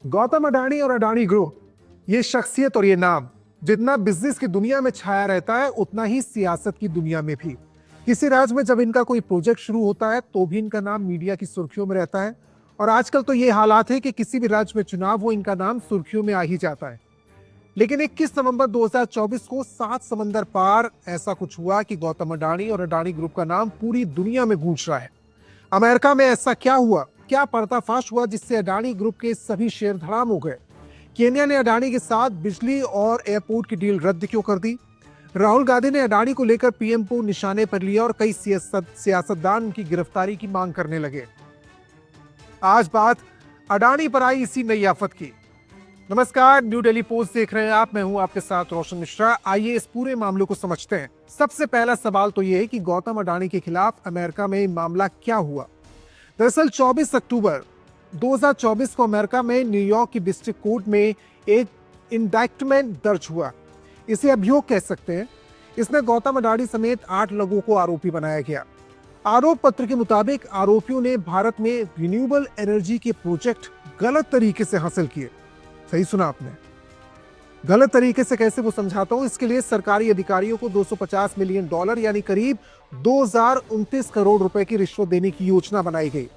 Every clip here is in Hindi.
गौतम अडानी और अडानी ग्रुप, ये शख्सियत और ये नाम जितना बिजनेस की दुनिया में छाया रहता है उतना ही सियासत की दुनिया में भी। किसी राज्य में जब इनका कोई प्रोजेक्ट शुरू होता है तो भी इनका नाम मीडिया की सुर्खियों में रहता है। और आजकल तो ये हालात है कि किसी भी राज्य में चुनाव हो, इनका नाम सुर्खियों में आ ही जाता है। लेकिन 21 नवंबर 2024 को 7 समंदर पार ऐसा कुछ हुआ कि गौतम अडानी और अडानी ग्रुप का नाम पूरी दुनिया में गूंज रहा है। अमेरिका में ऐसा क्या हुआ, क्या पर्दाफाश हुआ जिससे अडानी ग्रुप के सभी शेयर धड़ाम हो गए? केन्या ने अडानी के साथ बिजली और एयरपोर्ट की डील रद्द क्यों कर दी? राहुल गांधी ने अडानी को लेकर पीएम को निशाने पर लिया और कई सियासतदान की गिरफ्तारी की मांग करने लगे। आज बात अडानी पर आई इसी नई आफत की। नमस्कार, न्यू दिल्ली पोस्ट देख रहे हैं आप, मैं हूं आपके साथ रोशन मिश्रा। आइए इस पूरे मामले को समझते हैं। सबसे पहला सवाल तो यह है कि गौतम अडानी के खिलाफ अमेरिका में मामला क्या हुआ। दरअसल 24 अक्टूबर 2024 को अमेरिका में न्यूयॉर्क की डिस्ट्रिक्ट कोर्ट में एक इंडैक्टमेंट दर्ज हुआ। इसे अभियोग कह सकते हैं। इसमें गौतम अडानी समेत 8 लोगों को आरोपी बनाया गया। आरोप पत्र के मुताबिक आरोपियों ने भारत में रिन्यूएबल एनर्जी के प्रोजेक्ट गलत तरीके से हासिल किए। सही सुना आपने, गलत तरीके से कैसे वो समझाता हूं। इसके लिए सरकारी अधिकारियों को $250 मिलियन यानी करीब 2029 करोड़ रुपए की रिश्वत देने की योजना बनाई गई।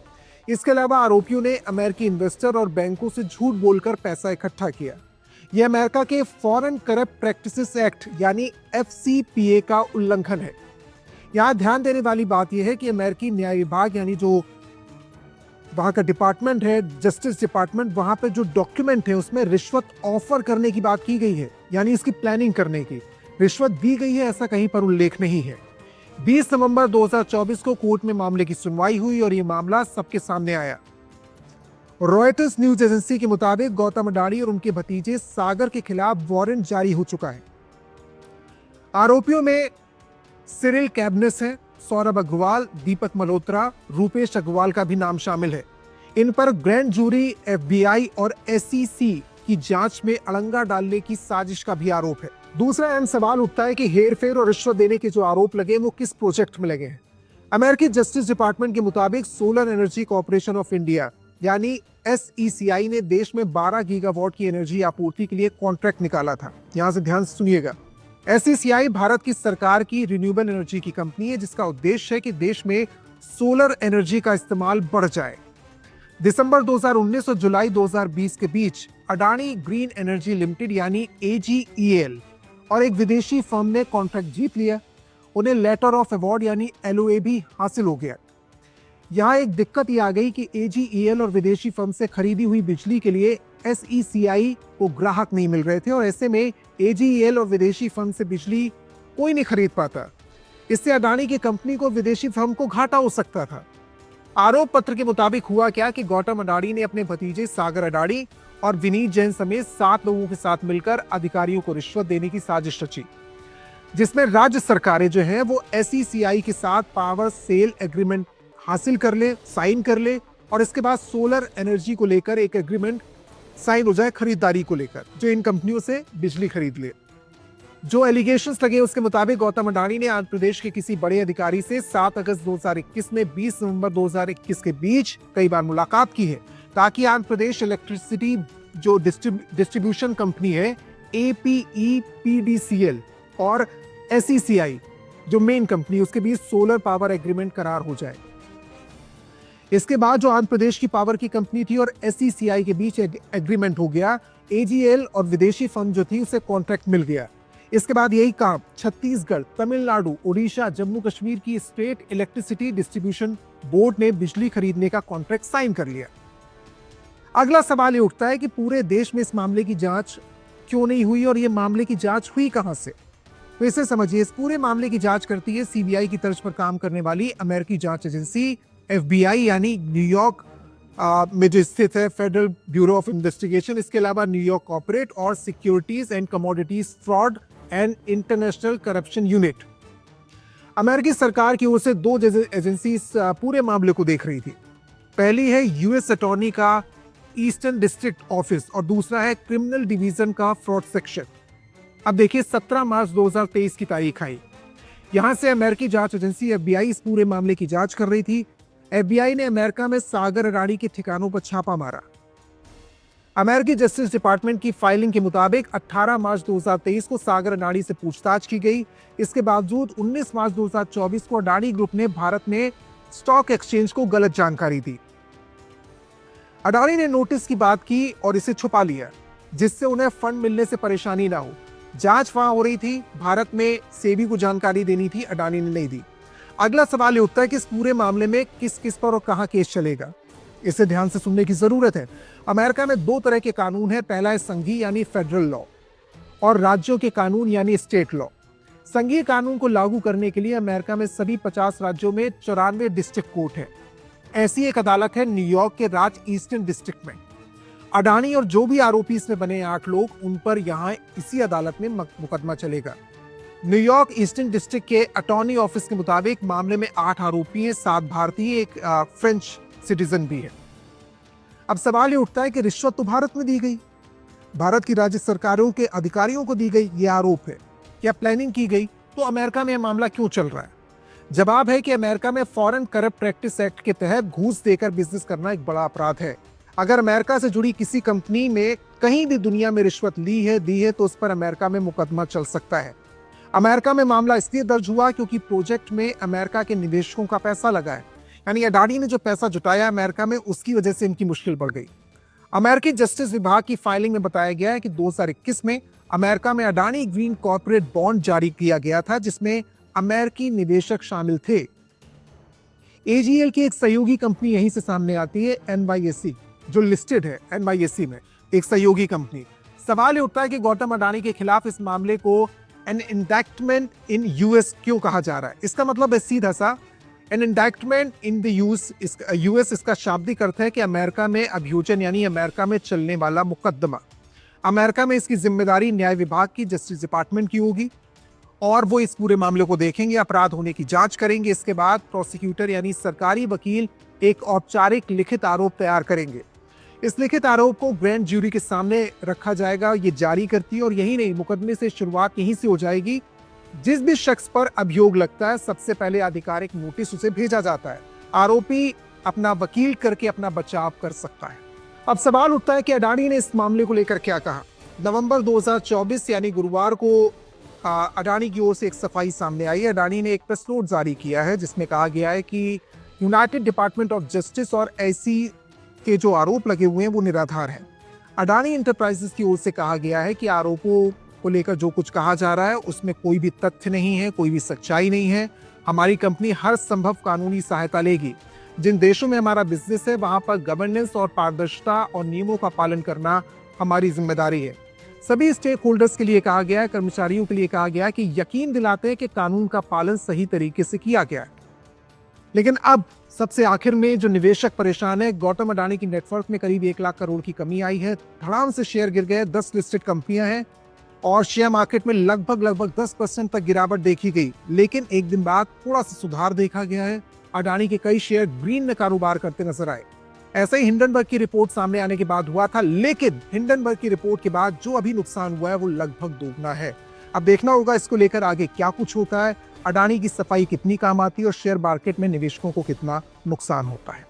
इसके अलावा आरोपियों ने अमेरिकी इन्वेस्टर और बैंकों से झूठ बोलकर पैसा इकट्ठा किया। यह अमेरिका के फॉरेन करप्ट प्रैक्टिसेस एक्ट यानी FCPA का उल्लंघन है। यहां ध्यान देने वाली बात यह है कि अमेरिकी न्याय विभाग यानी जो वहां का डिपार्टमेंट है, जस्टिस डिपार्टमेंट, वहां पे जो डॉक्यूमेंट है उसमें रिश्वत ऑफर करने की बात की गई है, यानी इसकी प्लानिंग करने की। रिश्वत दी गई है ऐसा कहीं पर उल्लेख नहीं है। 20 नवंबर 2024 को कोर्ट में मामले की सुनवाई हुई और ये मामला सबके सामने आया। रॉयटर्स न्यूज एजेंसी के मुताबिक गौतम अडानी और उनके भतीजे सागर के खिलाफ वारंट जारी हो चुका है। आरोपियों में सिरिल कैबनेस है, सौरभ अग्रवाल, दीपक मल्होत्रा, रूपेश अग्रवाल का भी नाम शामिल है। इन पर ग्रैंड जूरी, FBI और SEC की जांच में अड़ंगा डालने की साजिश का भी आरोप है। दूसरा अहम सवाल उठता है कि हेरफेर और रिश्वत देने के जो आरोप लगे वो किस प्रोजेक्ट में लगे हैं। अमेरिकी जस्टिस डिपार्टमेंट के मुताबिक solar energy corporation of India यानी SECI ने देश में 12 गीगावाट की एनर्जी आपूर्ति के लिए कॉन्ट्रैक्ट निकाला था। यहां से ध्यान से सुनिएगा। SECI भारत की सरकार की रिन्यूएबल एनर्जी की कंपनी है जिसका उद्देश्य है कि देश में सोलर एनर्जी का इस्तेमाल बढ़ जाए। दिसंबर 2019 और जुलाई 2020 के बीच अडानी ग्रीन एनर्जी लिमिटेड यानी AGEL और एक विदेशी फर्म ने कॉन्ट्रैक्ट जीत लिया। उन्हें लेटर ऑफ अवार्ड यानी LOA भी हासिल हो गया। यहाँ एक दिक्कत ये आ गई कि AGEL और विदेशी फर्म से खरीदी हुई बिजली के लिए SECI को ग्राहक नहीं मिल रहे थे और ऐसे में AGEL और विदेशी फर्म से बिजली कोई नहीं खरीद पाता। इससे अडानी की कंपनी को विदेशी फर्म को घाटा हो सकता था। आरोप पत्र के मुताबिक हुआ क्या कि गौतम अडानी ने अपने भतीजे सागर अडानी और विनीत जैन समेत 7 लोगों के साथ मिलकर अधिकारियों को रिश्वत देने की साजिश रची, जिसमें राज्य सरकारें जो हैं वो SECI के साथ पावर सेल एग्रीमेंट हासिल कर ले, साइन कर ले और इसके बाद सोलर एनर्जी को लेकर एक एग्रीमेंट साइन हो जाए खरीदारी को लेकर, जो इन कंपनियों से बिजली खरीद ले। जो एलिगेशंस लगे उसके मुताबिक गौतम अडानी ने आंध्र प्रदेश के किसी बड़े अधिकारी से 7 अगस्त 2021 में 20 नवंबर 2021 के बीच कई बार मुलाकात की है ताकि आंध्र प्रदेश इलेक्ट्रिसिटी जो डिस्ट्रीब्यूशन कंपनी है APEPDCL और SECI जो मेन कंपनी, उसके बीच सोलर पावर एग्रीमेंट करार हो जाए। इसके बाद जो आंध्र प्रदेश की पावर की कंपनी थी और SECI के बीच एग्रीमेंट हो गया। AGL और विदेशी फर्म जो थी उसे कॉन्ट्रैक्ट मिल गया। इसके बाद यही काम छत्तीसगढ़, तमिलनाडु, उड़ीसा, जम्मू कश्मीर की स्टेट इलेक्ट्रिसिटी डिस्ट्रीब्यूशन बोर्ड ने बिजली खरीदने का कॉन्ट्रैक्ट साइन कर लिया। अगला सवाल ये उठता है कि पूरे देश में इस मामले की जांच क्यों नहीं हुई और ये मामले की जांच हुई कहां से? तो इसे समझिए, इस पूरे मामले की जांच करती है CBI की तर्ज पर काम करने वाली अमेरिकी जांच एजेंसी FBI यानी न्यूयॉर्क में जो स्थित है फेडरल ब्यूरो ऑफ इन्वेस्टिगेशन। इसके अलावा न्यूयॉर्क कॉर्पोरेट और securities and commodities fraud and international corruption unit. अमेरिकी सरकार की ओर से 2 एजेंसी इस पूरे मामले को देख रही थी। पहली है US अटॉर्नी का ईस्टर्न डिस्ट्रिक्ट ऑफिस और दूसरा है क्रिमिनल डिवीजन का फ्रॉड सेक्शन। अब देखिए 17 मार्च 2023 की तारीख आई। यहां से अमेरिकी जांच एजेंसी FBI इस पूरे मामले की जांच कर रही थी। FBI ने अमेरिका में सागर अडानी के ठिकानों पर छापा मारा। अमेरिकी जस्टिस डिपार्टमेंट की फाइलिंग के मुताबिक 18 मार्च 2023 को सागर अडानी से पूछताछ की गई। इसके बावजूद 19 मार्च 2024 को अडानी ग्रुप ने भारत में स्टॉक एक्सचेंज को गलत जानकारी दी। अडानी ने नोटिस की बात की और इसे छुपा लिया, जिससे उन्हें फंड मिलने से परेशानी ना हो। जांच वहां हो रही थी, भारत में सेबी को जानकारी देनी थी, अडानी ने नहीं दी। अगला सवाल ये उठता है कि इस पूरे मामले में किस किस पर और कहां केस चलेगा। इसे ध्यान से सुनने की जरूरत है। अमेरिका में दो तरह के कानून है। पहला है संघीय यानी फेडरल लॉ, और राज्यों के कानून यानी स्टेट लॉ। संघीय कानून को लागू करने के लिए अमेरिका में सभी 50 राज्यों में 94 डिस्ट्रिक्ट कोर्ट है। ऐसी एक अदालत है न्यूयॉर्क के राज्य ईस्टर्न डिस्ट्रिक्ट में। अडानी और जो भी आरोपी इसमें बने 8 लोग, उन पर यहाँ इसी अदालत में मुकदमा चलेगा। न्यूयॉर्क ईस्टर्न डिस्ट्रिक्ट के अटॉर्नी ऑफिस के मुताबिक मामले में 8 आरोपी हैं, 7 भारतीय, एक फ्रेंच सिटीजन भी है। अब सवाल ये उठता है कि रिश्वत तो भारत में दी गई, भारत की राज्य सरकारों के अधिकारियों को दी गई, ये आरोप है। क्या प्लानिंग की गई? तो अमेरिका में यह मामला क्यों चल रहा है? जवाब है कि अमेरिका में फॉरेन करप्ट प्रैक्टिस एक्ट के तहत घूस देकर बिजनेस करना एक बड़ा अपराध है। अगर अमेरिका से जुड़ी किसी कंपनी में कहीं भी दुनिया में रिश्वत दी है तो उस पर अमेरिका में मुकदमा चल सकता है। अमेरिका में मामला इसलिए दर्ज हुआ क्योंकि प्रोजेक्ट में अमेरिका के निवेशकों का पैसा लगा है, यानी अडानी ने जो पैसा जुटाया अमेरिका में, उसकी वजह से इनकी मुश्किल बढ़ गई। अमेरिकी जस्टिस विभाग की फाइलिंग में बताया गया है कि 2021 में अमेरिका में अडानी ग्रीन कॉर्पोरेट बॉन्ड जारी किया गया था, जिसमें अमेरिकी निवेशक शामिल थे। एजीएल की एक सहयोगी कंपनी यहीं से सामने आती है, NYSE, जो लिस्टेड है NYSE में, एक सहयोगी कंपनी। सवाल ये उठता है कि गौतम अडानी के खिलाफ इस मामले को एन इंडैक्टमेंट इन यूएस क्यों कहा जा रहा है? इसका मतलब है सीधा सा, एन इंडैक्टमेंट इन द यूएस, इसका शाब्दिक अर्थ है कि अमेरिका में अभियोजन, यानी अमेरिका में चलने वाला मुकदमा। अमेरिका में इसकी जिम्मेदारी न्याय विभाग की, जस्टिस डिपार्टमेंट की होगी, और वो इस पूरे मामले को देखेंगे, अपराध होने की जांच करेंगे। इसके बाद प्रोसिक्यूटर यानी सरकारी वकील एक औपचारिक लिखित आरोप तैयार करेंगे। इस लिखित आरोप को ग्रैंड ज्यूरी के सामने रखा जाएगा, ये जारी करती है। और यही नहीं, मुकदमे से शुरुआत यहीं से हो जाएगी। जिस भी शख्स पर अभियोग लगता है, सबसे पहले आधिकारिक नोटिस उसे भेजा जाता है। आरोपी अपना वकील करके अपना बचाव कर सकता है। अब सवाल उठता है कि अडानी ने इस मामले को लेकर क्या कहा। नवंबर 2024 यानी गुरुवार को अडानी की ओर से एक सफाई सामने आई है। अडानी ने एक प्रेस नोट जारी किया है, जिसमें कहा गया है कि यूनाइटेड डिपार्टमेंट ऑफ जस्टिस और ऐसी के जो आरोप लगे हुए हैं वो निराधार हैं। अडानी इंटरप्राइजेस की ओर से कहा गया है कि आरोपों को लेकर जो कुछ कहा जा रहा है उसमें कोई भी तथ्य नहीं है, कोई भी सच्चाई नहीं है। हमारी कंपनी हर संभव कानूनी सहायता लेगी। जिन देशों में हमारा बिजनेस है वहां पर गवर्नेंस और पारदर्शिता और नियमों का पालन करना हमारी जिम्मेदारी है। सभी स्टेक होल्डर्स के लिए कहा गया है, कर्मचारियों के लिए कहा गया है कि यकीन दिलाते हैं कि कानून का पालन सही तरीके से किया गया है। लेकिन अब सबसे आखिर में जो निवेशक परेशान है, गौतम अडानी की नेटवर्क में करीब 1 लाख करोड़ की कमी आई है। धड़ाम से शेयर गिर गए। 10 लिस्टेड कंपनियां हैं और शेयर मार्केट में लगभग 10% तक गिरावट देखी गई। लेकिन एक दिन बाद थोड़ा सा सुधार देखा गया है। अडानी के कई शेयर ग्रीन में कारोबार करते नजर आए। ऐसा ही हिंडनबर्ग की रिपोर्ट सामने आने के बाद हुआ था, लेकिन हिंडनबर्ग की रिपोर्ट के बाद जो अभी नुकसान हुआ है वो लगभग दोगुना है। अब देखना होगा इसको लेकर आगे क्या कुछ होता है, अडानी की सफाई कितनी काम आती है और शेयर मार्केट में निवेशकों को कितना नुकसान होता है।